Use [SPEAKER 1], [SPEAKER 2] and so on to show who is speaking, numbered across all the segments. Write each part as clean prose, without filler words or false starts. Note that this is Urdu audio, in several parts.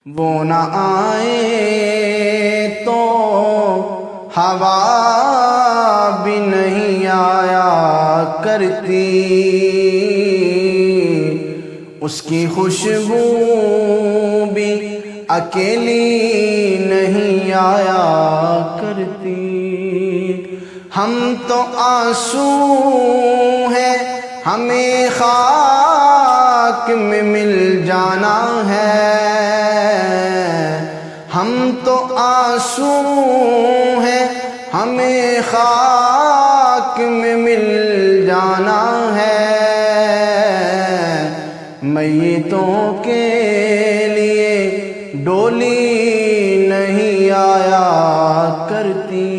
[SPEAKER 1] وہ نہ آئے تو ہوا بھی نہیں آیا کرتی، اس کی خوشبو بھی اکیلی نہیں آیا کرتی۔ ہم تو آنسو ہیں، ہمیں خاک میں مل جانا ہے، ہم تو آنسو ہیں، ہمیں خاک میں مل جانا ہے۔ میتوں کے لیے ڈولی نہیں آیا کرتی،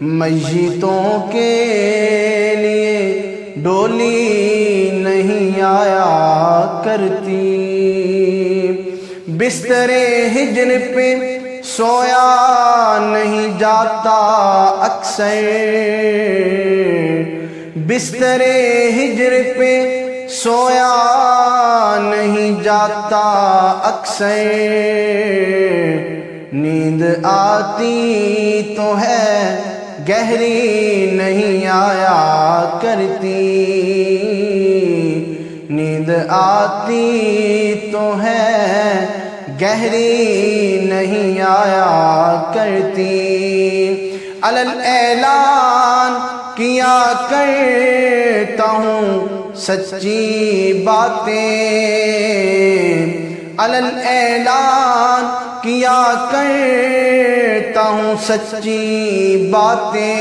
[SPEAKER 1] میتوں کے لیے ڈولی نہیں آیا کرتی۔ بستر ہجر پہ سویا نہیں جاتا اکثر، بستر ہجر پہ سویا نہیں جاتا اکثر، نیند آتی تو ہے گہری نہیں آیا کرتی، نیند آتی تو ہے گہری نہیں آیا کرتی۔ علل اعلان کیا کرتا ہوں سچی باتیں، علل اعلان کیا کرتا ہوں سچی باتیں،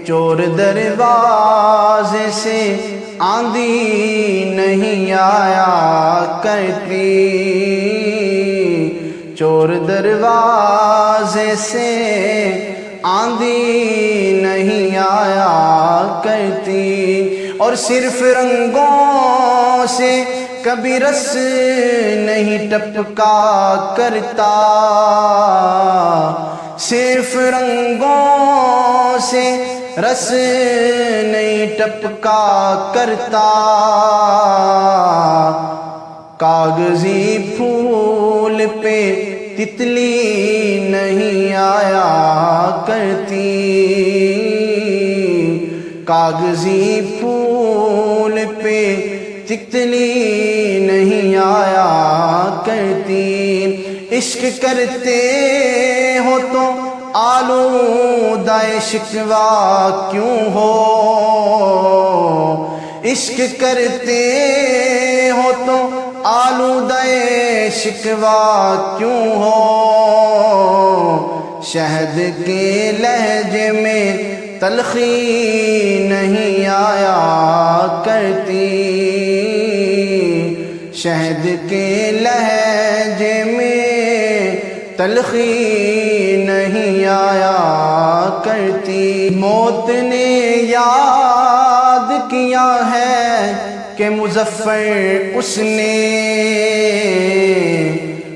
[SPEAKER 1] چور دروازے سے آندھی نہیں آیا کرتی، چور دروازے سے آندھی نہیں آیا کرتی۔ اور صرف رنگوں سے کبھی رس نہیں ٹپکا کرتا، صرف رنگوں سے رس نہیں ٹپکا کرتا، کاغذی پھول پہ تتلی نہیں آیا کرتی، کاغذی پھول پہ تتلی نہیں آیا کرتی۔ عشق کرتے ہو تو آلودہ شکوہ کیوں ہو، عشق کرتے ہو تو آلودہ شکوہ کیوں ہو، شہد کے لہجے میں تلخی نہیں آیا کرتی، شہد کے لہجے میں تلخی نہیں آیا کرتی۔ موت نے یاد کیا ہے کہ مظفر اس نے،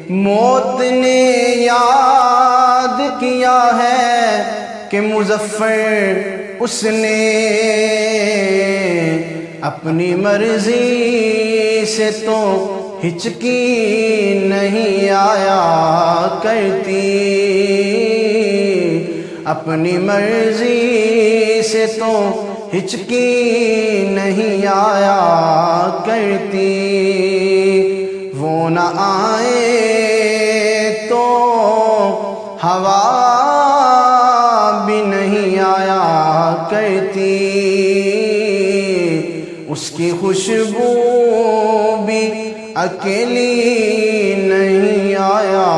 [SPEAKER 1] موت نے یاد کیا ہے کہ مظفر اس نے، اپنی مرضی سے تو ہچکی نہیں آیا کرتی، اپنی مرضی سے تو ہچکی نہیں آیا کرتی۔ وہ نہ آئے تو ہوا بھی نہیں آیا کرتی، اس کی خوشبو بھی اکیلی نہیں آیا